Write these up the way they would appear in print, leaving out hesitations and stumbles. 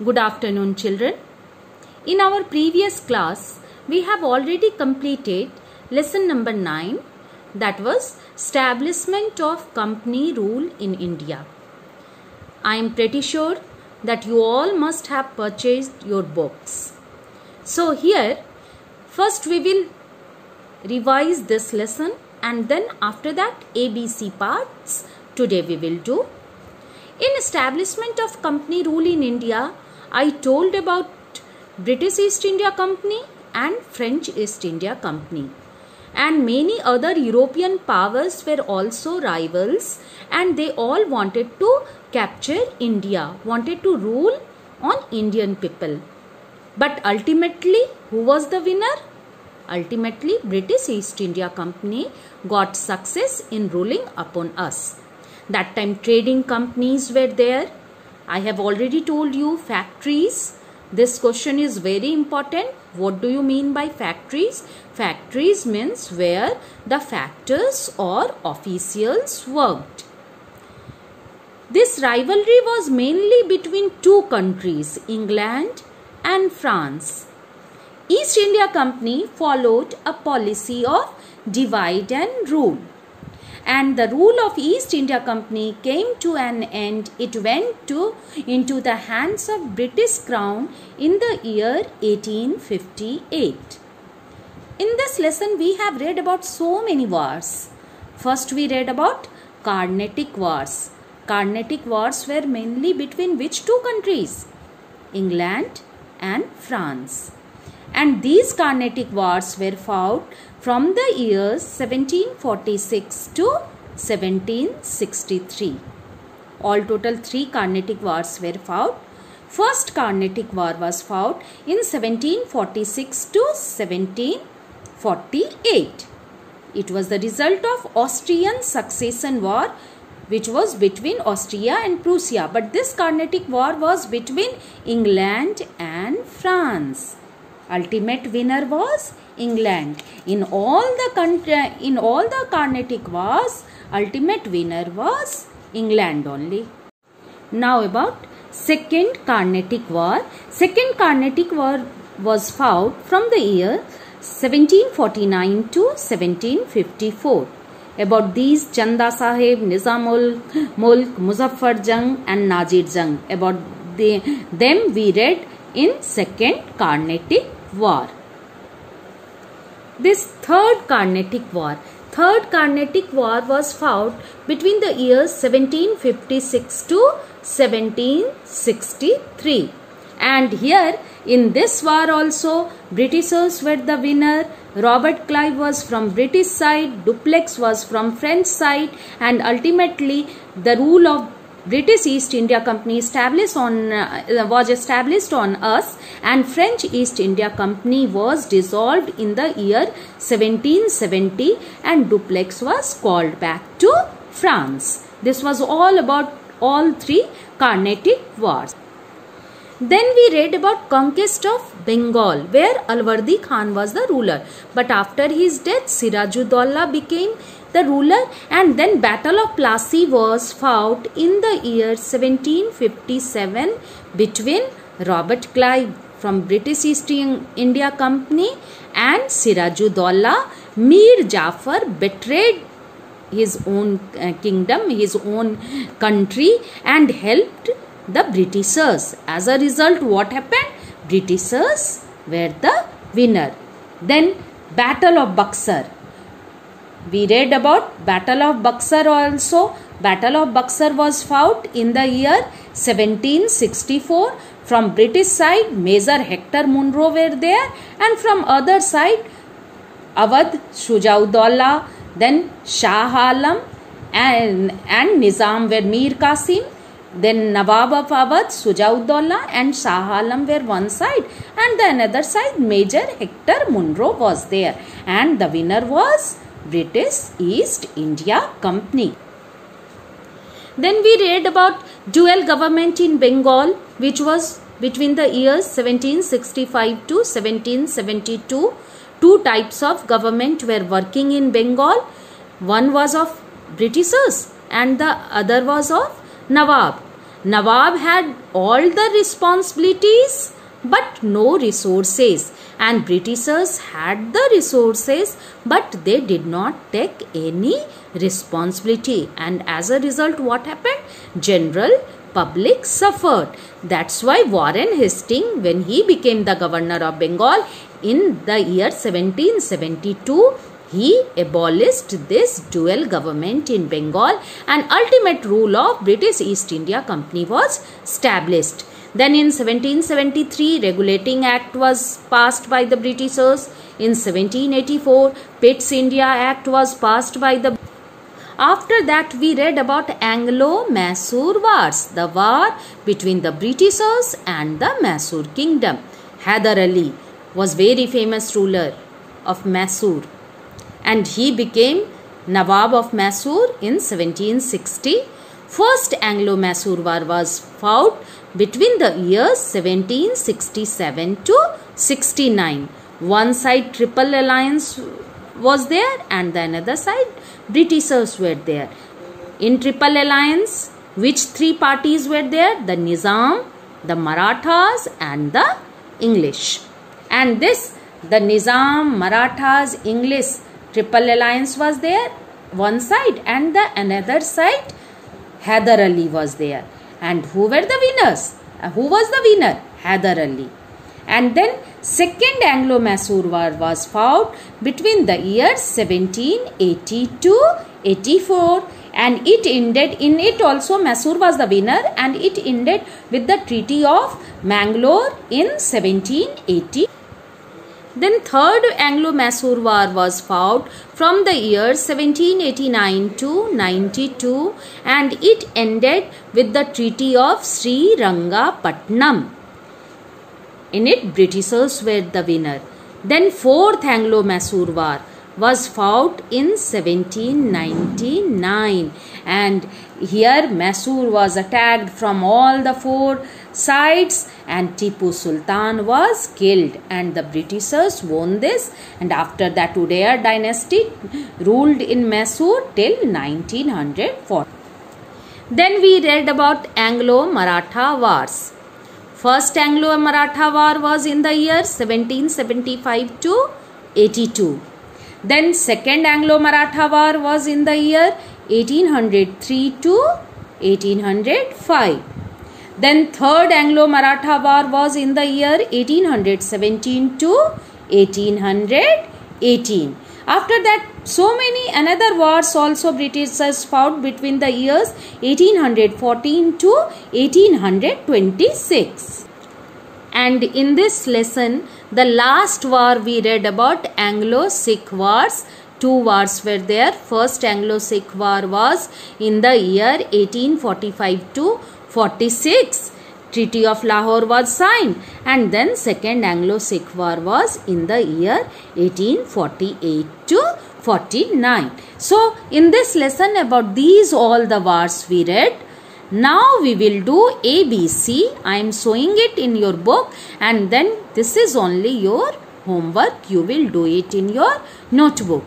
Good afternoon, children. In our previous class, we have already completed lesson number 9, that was Establishment of Company Rule in India. I am pretty sure that you all must have purchased your books. So here, first we will revise this lesson and then after that ABC parts today we will do. In Establishment of Company Rule in India, I told about British East India Company and French East India Company. And many other European powers were also rivals and they all wanted to capture India, wanted to rule on Indian people. But ultimately, who was the winner? Ultimately, British East India Company got success in ruling upon us. That time trading companies were there. I have already told you factories. This question is very important. What do you mean by factories? Factories means where the factors or officials worked. This rivalry was mainly between two countries, England and France. East India Company followed a policy of divide and rule. And the rule of East India Company came to an end. It went into the hands of British Crown in the year 1858. In this lesson, we have read about so many wars. First, we read about Carnatic Wars. Carnatic Wars were mainly between which two countries? England and France. And these Carnatic Wars were fought from the years 1746 to 1763. All total 3 Carnatic Wars were fought. First Carnatic War was fought in 1746 to 1748. It was the result of Austrian Succession War, which was between Austria and Prussia. But this Carnatic War was between England and France. Ultimate winner was England. In all the Carnatic Wars, ultimate winner was England only. Now about Second Carnatic War. Second Carnatic War was fought from the year 1749 to 1754. About these Chanda Sahib, Nizamul Mulk, Muzaffar Jung and Nazir Jung. About them we read in Second Carnatic War. This Third Carnatic War. Third Carnatic War was fought between the years 1756 to 1763. And here in this war also Britishers were the winner. Robert Clive was from British side, Dupleix was from French side, and ultimately the rule of British East India Company was established on us, and French East India Company was dissolved in the year 1770 and Dupleix was called back to France. This was all about all 3 Carnatic Wars. Then we read about conquest of Bengal, where Alwardi Khan was the ruler. But after his death, Sirajuddaulah became the ruler, and then Battle of Plassey was fought in the year 1757 between Robert Clive from British East India Company and Sirajuddaulah. Mir Jafar betrayed his own kingdom, his own country, and helped the Britishers. As a result, what happened? Britishers were the winner. Then Battle of Buxar. We read about Battle of Buxar also. Battle of Buxar was fought in the year 1764. From British side, Major Hector Munro were there, and from other side, Awadh Shujaudullah, then Shah Alam and Nizam were Mir Qasim. Then Nawab of Awadh, Shujaudullah and Shah Alam were one side, and the another side Major Hector Munro was there, and the winner was British East India Company. Then we read about dual government in Bengal, which was between the years 1765 to 1772. 2 types of government were working in Bengal. One was of Britishers and the other was of Nawab. Nawab had all the responsibilities but no resources, and Britishers had the resources but they did not take any responsibility, and as a result what happened? General public suffered. That's why Warren Hastings, when he became the governor of Bengal in the year 1772, he abolished this dual government in Bengal, and ultimate rule of British East India Company was established. Then in 1773, Regulating Act was passed by the Britishers. In 1784, Pitt's India Act was passed by the... After that, we read about Anglo-Mysore Wars, the war between the Britishers and the Mysore Kingdom. Hyder Ali was very famous ruler of Mysore, and he became Nawab of Mysore in 1760. First Anglo-Mysore War was fought between the years 1767 to 69. One side Triple Alliance was there and the another side Britishers were there. In Triple Alliance, which three parties were there? The Nizam, the Marathas and the English. And the Nizam, Marathas, English Triple Alliance was there one side, and the another side Hyder Ali was there. And who were the winners? Who was the winner? Hyder Ali. And then second Anglo-Mysore War was fought between the years 1780 to 84, and it ended, in it also Mysore was the winner, and it ended with the Treaty of Mangalore in 1780. Then third Anglo-Mysore War was fought from the years 1789 to 92, and it ended with the Treaty of Srirangapatnam. In it, Britishers were the winner. Then fourth Anglo-Mysore War was fought in 1799, and here Mysore was attacked from all the four sides, and Tipu Sultan was killed, and the Britishers won this, and after that Udayyar dynasty ruled in Mysore till 1940. Then we read about Anglo-Maratha Wars. First Anglo-Maratha War was in the year 1775 to 82. Then second Anglo-Maratha War was in the year 1803 to 1805. Then third Anglo-Maratha War was in the year 1817 to 1818. After that, so many another wars also Britishers fought between the years 1814 to 1826. And in this lesson, the last war we read about Anglo-Sikh Wars. Two wars were there. First Anglo-Sikh War was in the year 1845 to 46. Treaty of Lahore was signed, and then second Anglo-Sikh War was in the year 1848 to 49. So in this lesson about these all the wars we read. Now we will do ABC. I am showing it in your book, and then this is only your homework. You will do it in your notebook.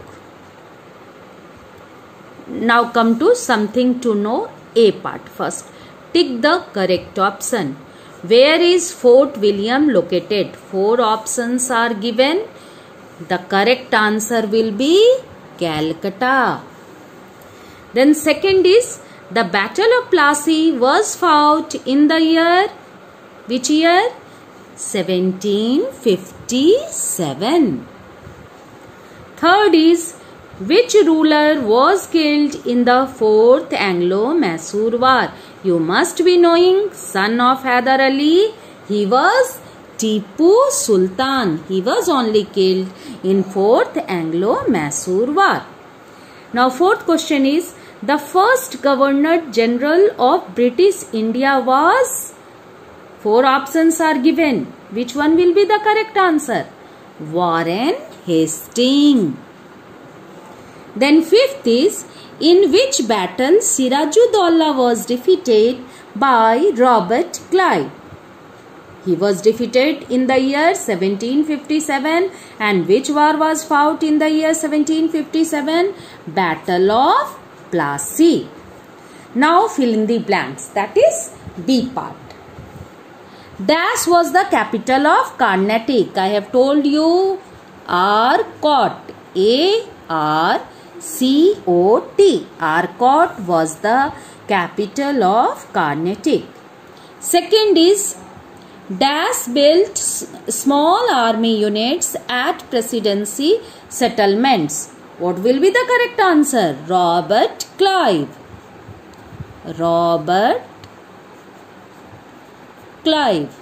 Now come to something to know A part first. Tick the correct option. Where is Fort William located? Four options are given. The correct answer will be Calcutta. Then second is the Battle of Plassey was fought in the year, which year? 1757. Third is, which ruler was killed in the fourth Anglo-Mysore War? You must be knowing, son of Hyder Ali, he was Tipu Sultan. He was only killed in fourth Anglo-Mysore War. Now fourth question is, the first Governor General of British India was? Four options are given. Which one will be the correct answer? Warren Hastings. Then fifth is, in which battle Sirajuddaula was defeated by Robert Clive? He was defeated in the year 1757, and which war was fought in the year 1757? Battle of Plassey. Now fill in the blanks. That is, D part. Dash was the capital of Carnatic. I have told you Arcot. A-R-C-O-T. Arcot was the capital of Carnatic. Second is Dash built small army units at presidency settlements. What will be the correct answer? Robert Clive. Robert Clive.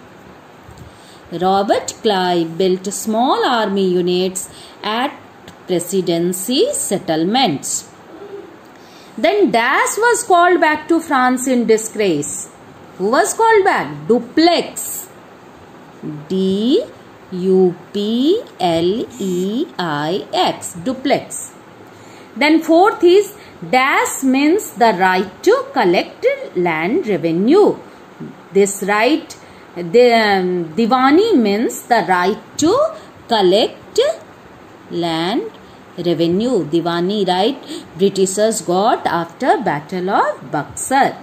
Robert Clive built small army units at presidency settlements. Then Dash was called back to France in disgrace. Who was called back? Dupleix. D-U-P-L-E-I-X. Dupleix. Then fourth is Dash means the right to collect land revenue. This right, Diwani means the right to collect land revenue. Diwani right Britishers got after Battle of Buxar.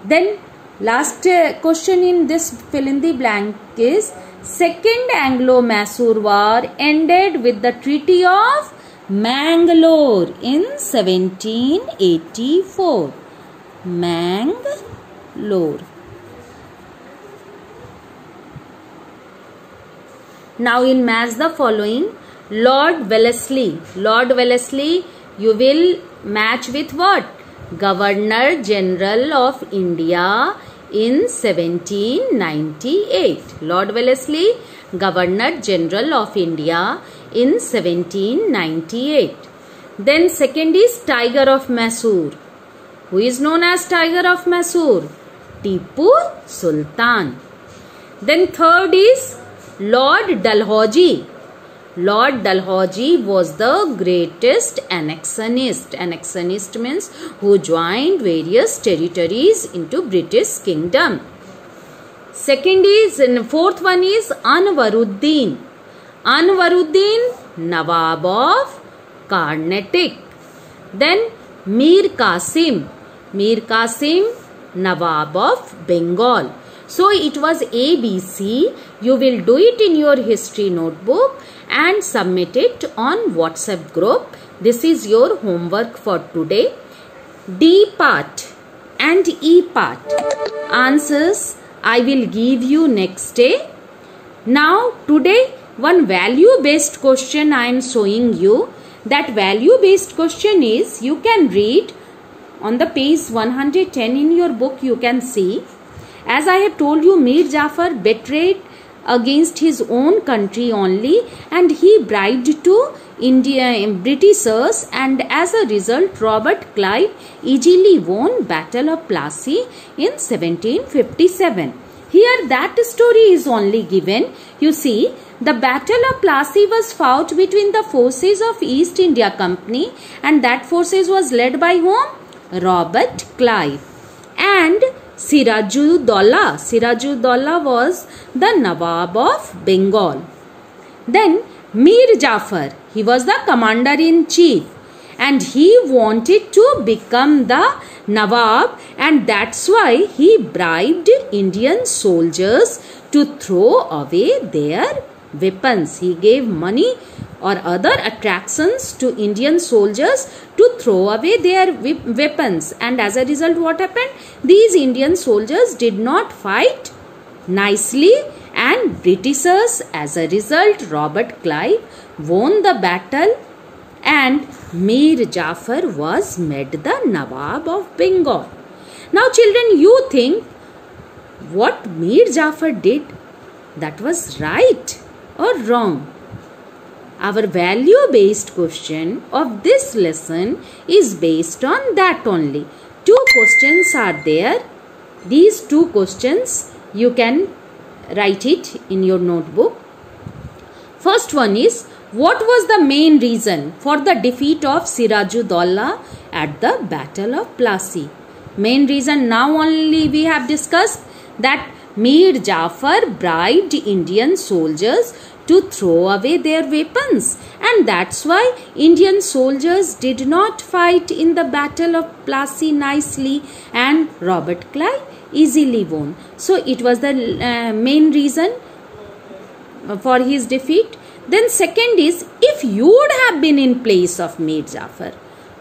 Then last question in this fill in the blank is Second Anglo-Mysore War ended with the Treaty of Mangalore in 1784. Mangalore. Now in match the following. Lord Wellesley. Lord Wellesley you will match with what? Governor General of India in 1798. Lord Wellesley, Governor General of India in 1798. Then second is Tiger of Mysore. Who is known as Tiger of Mysore? Tipu Sultan. Then third is Lord Dalhousie. Lord Dalhousie was the greatest annexionist. Annexionist means who joined various territories into British Kingdom. Second is, fourth one is Anwaruddin. Anwaruddin, Nawab of Carnatic. Then Mir Qasim. Mir Qasim, Nawab of Bengal. So it was ABC. You will do it in your history notebook and submit it on WhatsApp group. This is your homework for today. D part and E part answers I will give you next day. Now today one value based question I am showing you. That value based question is, you can read on the page 110 in your book. You can see, as I have told you, Mir Jafar betrayed against his own country only, and he bribed to Britishers, and as a result Robert Clive easily won Battle of Plassey in 1757. Here that story is only given. You see, the Battle of Plassey was fought between the forces of East India Company, and that forces was led by whom? Robert Clive. And Sirajuddaula. Sirajuddaula was the Nawab of Bengal. Then Mir Jafar, he was the commander-in-chief, and he wanted to become the Nawab, and that's why he bribed Indian soldiers to throw away their weapons. He gave money or other attractions to Indian soldiers to throw away their weapons, and as a result what happened? These Indian soldiers did not fight nicely, and Britishers, as a result, Robert Clive won the battle, and Mir Jafar was made the Nawab of Bengal. Now children, you think what Mir Jafar did, that was right or wrong? Our value based question of this lesson is based on that only. Two questions are there. These two questions you can write it in your notebook. First one is, what was the main reason for the defeat of Sirajuddaula at the Battle of Plassey? Main reason now only we have discussed, that Mir Jafar bribed Indian soldiers to throw away their weapons, and that's why Indian soldiers did not fight in the Battle of Plassey nicely, and Robert Clive easily won. So it was the main reason for his defeat. Then second is, if you would have been in place of Mir Jafar.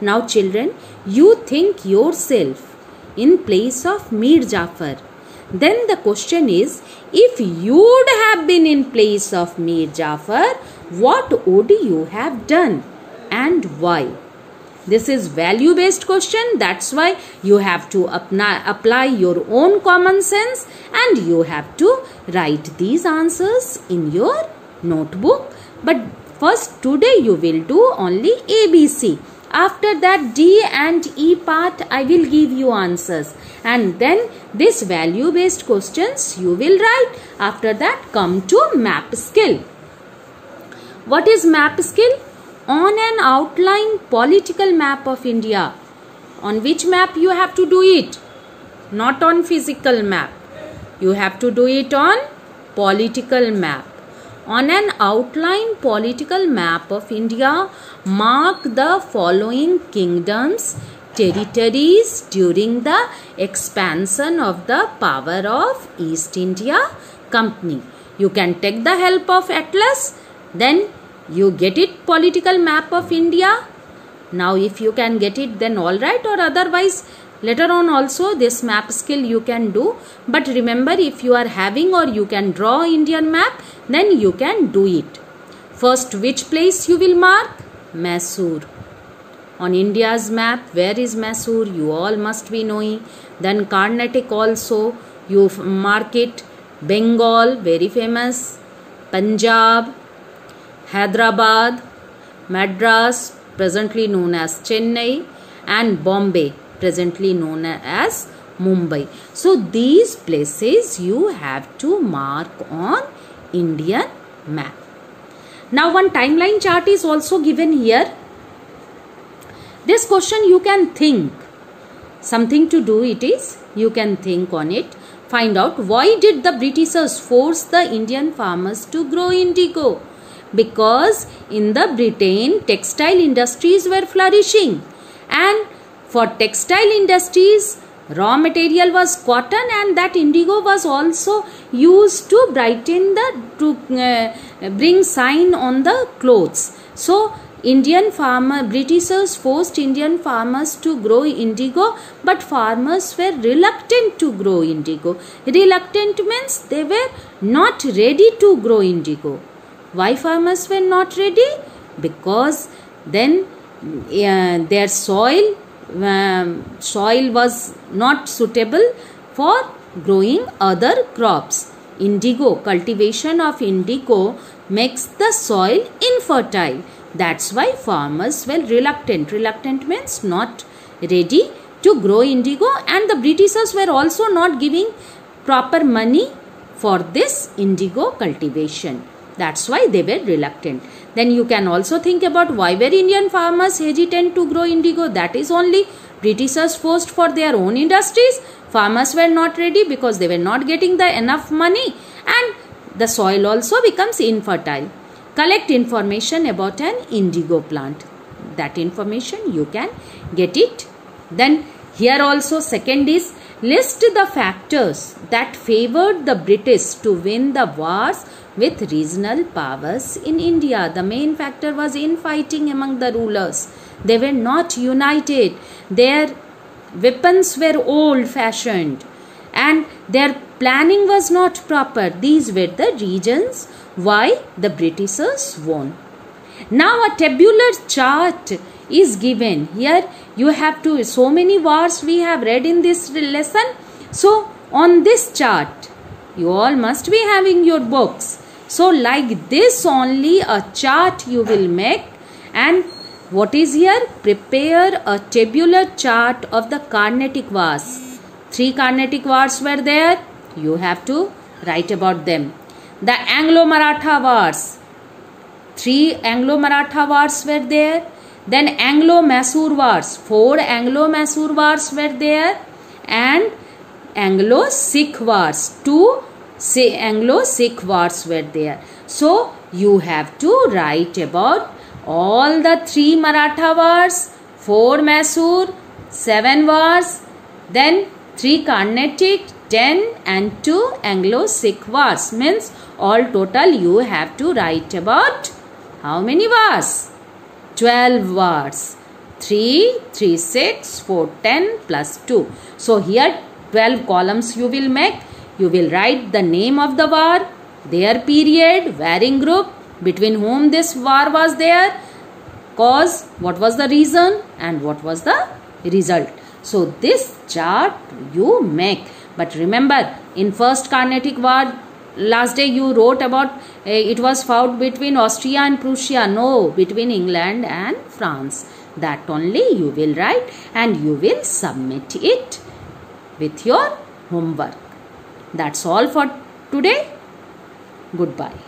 Now children, you think yourself in place of Mir Jafar. Then the question is, if you would have been in place of Mir Jafar, what would you have done and why? This is value based question. That's why you have to apply your own common sense and you have to write these answers in your notebook. But first today you will do only ABC. After that D and E part I will give you answers, and then this value based questions you will write. After that come to map skill. What is map skill? On an outline political map of India. On which map you have to do it? Not on physical map. You have to do it on political map. On an outline political map of India, mark the following kingdoms, territories during the expansion of the power of East India Company. You can take the help of atlas, then you get it, political map of India. Now if you can get it, then all right, or otherwise later on also this map skill you can do. But remember, if you are having or you can draw Indian map, then you can do it. First, which place you will mark? Mysore. On India's map, where is Mysore? You all must be knowing. Then Karnataka also, you mark it. Bengal, very famous. Punjab, Hyderabad, Madras, presently known as Chennai, and Bombay, presently known as Mumbai. So these places you have to mark on Indian map. Now one timeline chart is also given here. This question you can think. Something to do it is. You can think on it. Find out, why did the Britishers force the Indian farmers to grow indigo? Because in the Britain, textile industries were flourishing, and for textile industries, raw material was cotton, and that indigo was also used to brighten bring shine on the clothes. So Britishers forced Indian farmers to grow indigo, but farmers were reluctant to grow indigo. Reluctant means they were not ready to grow indigo. Why farmers were not ready? Because then their soil was not suitable for growing other crops. Indigo, cultivation of indigo makes the soil infertile. That's why farmers were reluctant. Reluctant means not ready to grow indigo, and the Britishers were also not giving proper money for this indigo cultivation. That's why they were reluctant. Then you can also think about, why were Indian farmers hesitant to grow indigo? That is only Britishers forced for their own industries. Farmers were not ready because they were not getting the enough money, and the soil also becomes infertile. Collect information about an indigo plant. That information you can get it. Then here also second is, list the factors that favored the British to win the wars with regional powers in India. The main factor was infighting among the rulers. They were not united. Their weapons were old fashioned and their planning was not proper. These were the reasons why the Britishers won. Now a tabular chart is given. Here you have to, so many wars we have read in this lesson. So on this chart, you all must be having your books. So like this only a chart you will make, and what is here? Prepare a tabular chart of the Carnatic Wars. 3 Carnatic Wars were there. You have to write about them. The Anglo-Maratha Wars. 3 Anglo-Maratha Wars were there. Then Anglo-Mysore Wars. 4 Anglo-Mysore Wars were there. And Anglo-Sikh Wars. 2 Anglo-Sikh Wars were there. So you have to write about all the 3 Maratha Wars, 4 Mysore, 7 Wars, then 3 Carnatic, 10 and 2 Anglo-Sikh wars. Means all total you have to write about how many wars? 12 wars. 3, 3, 6, 4, 10 plus 2. So here 12 columns you will make. You will write the name of the war, their period, warring group, between whom this war was there, cause, what was the reason, and what was the result. So this chart you make. But remember, in first Carnatic War, last day you wrote about it was fought between Austria and Prussia. No, between England and France. That only you will write and you will submit it with your homework. That's all for today. Goodbye.